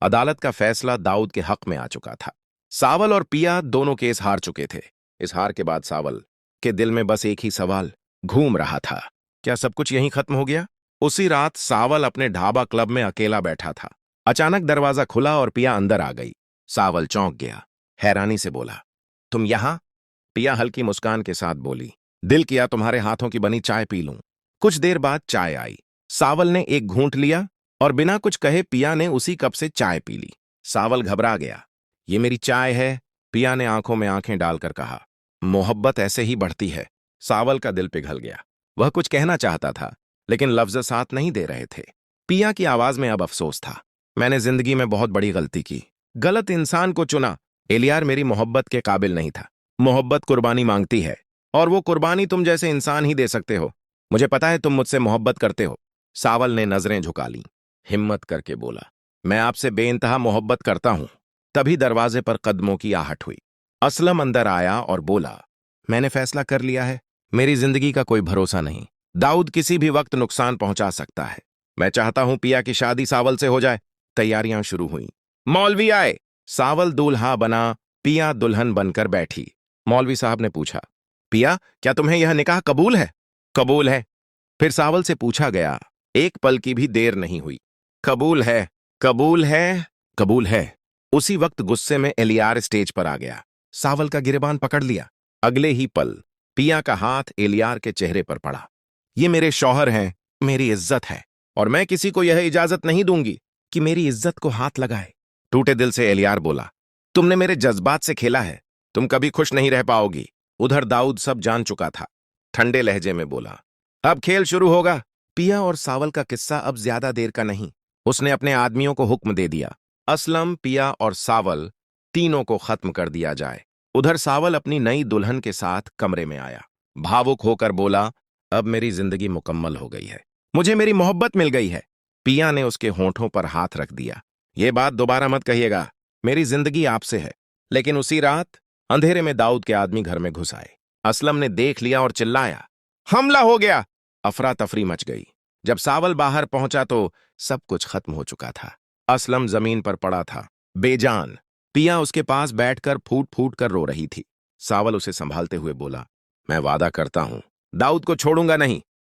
अदालत का फैसला दाऊद के हक में आ चुका था। सावल और पिया दोनों केस हार चुके थे। इस हार के बाद सावल के दिल में बस एक ही सवाल घूम रहा था, क्या सब कुछ यहीं खत्म हो गया? उसी रात सावल अपने ढाबा क्लब में अकेला बैठा था। अचानक दरवाजा खुला और पिया अंदर आ गई। सावल चौंक गया, हैरानी से बोला, तुम यहां? पिया हल्की मुस्कान के साथ बोली, दिल किया तुम्हारे हाथों की बनी चाय पी लूं। कुछ देर बाद चाय आई। सावल ने एक घूंट लिया और बिना कुछ कहे पिया ने उसी कप से चाय पी ली। सावल घबरा गया। ये मेरी चाय है, पिया ने आंखों में आंखें डालकर कहा। मोहब्बत ऐसे ही बढ़ती है। सावल का दिल पिघल गया। वह कुछ कहना चाहता था, लेकिन लफ्ज साथ नहीं दे रहे थे। पिया की आवाज में अब अफसोस था। मैंने जिंदगी में बहुत बड़ी गलती की, गलत इंसान को चुना। एलियार मेरी मोहब्बत के काबिल नहीं था। मोहब्बत कुर्बानी मांगती है, और वो कुर्बानी तुम जैसे इंसान ही दे सकते हो। मुझे पता है तुम मुझसे मोहब्बत करते हो। सावल ने नजरें झुका लीं। हिम्मत करके बोला, मैं आपसे बेइंतहा मोहब्बत करता हूं। तभी दरवाजे पर कदमों की आहट हुई। असलम अंदर आया और बोला, मैंने फैसला कर लिया है। मेरी जिंदगी का कोई भरोसा नहीं। दाऊद किसी भी वक्त नुकसान पहुंचा सकता है। मैं चाहता हूं पिया की शादी सावल से हो जाए। तैयारियां शुरू हुईं। मौलवी आए। सावल दूल्हा बना, पिया दुल्हन बनकर बैठी। मौलवी साहब ने पूछा, पिया, क्या तुम्हें यह निकाह कबूल है? कबूल है। फिर सावल से पूछा गया। एक पल की भी देर नहीं हुई। कबूल है, कबूल है, कबूल है। उसी वक्त गुस्से में एलियार स्टेज पर आ गया। सावल का गिरेबान पकड़ लिया। अगले ही पल पिया का हाथ एलियार के चेहरे पर पड़ा। ये मेरे शौहर हैं, मेरी इज्जत है, और मैं किसी को यह इजाजत नहीं दूंगी कि मेरी इज्जत को हाथ लगाए। टूटे दिल से एलियार बोला, तुमने मेरे जज्बात से खेला है, तुम कभी खुश नहीं रह पाओगी। उधर दाऊद सब जान चुका था। ठंडे लहजे में बोला, अब खेल शुरू होगा। पिया और सावल का किस्सा अब ज्यादा देर का नहीं। उसने अपने आदमियों को हुक्म दे दिया, असलम, पिया और सावल तीनों को खत्म कर दिया जाए। उधर सावल अपनी नई दुल्हन के साथ कमरे में आया। भावुक होकर बोला, अब मेरी जिंदगी मुकम्मल हो गई है। मुझे मेरी मोहब्बत मिल गई है। पिया ने उसके होंठों पर हाथ रख दिया। ये बात दोबारा मत कहिएगा, मेरी जिंदगी आपसे है। लेकिन उसी रात अंधेरे में दाऊद के आदमी घर में घुस आए। असलम ने देख लिया और चिल्लाया, हमला हो गया। अफरा तफरी मच गई। जब सावल बाहर पहुंचा तो सब कुछ खत्म हो चुका था। असलम जमीन पर पड़ा था, बेजान। पिया उसके पास बैठकर फूट फूट कर रो रही थी। सावल उसे संभालते हुए बोला, मैं वादा करता हूं दाऊद को छोड़ूंगा नहीं।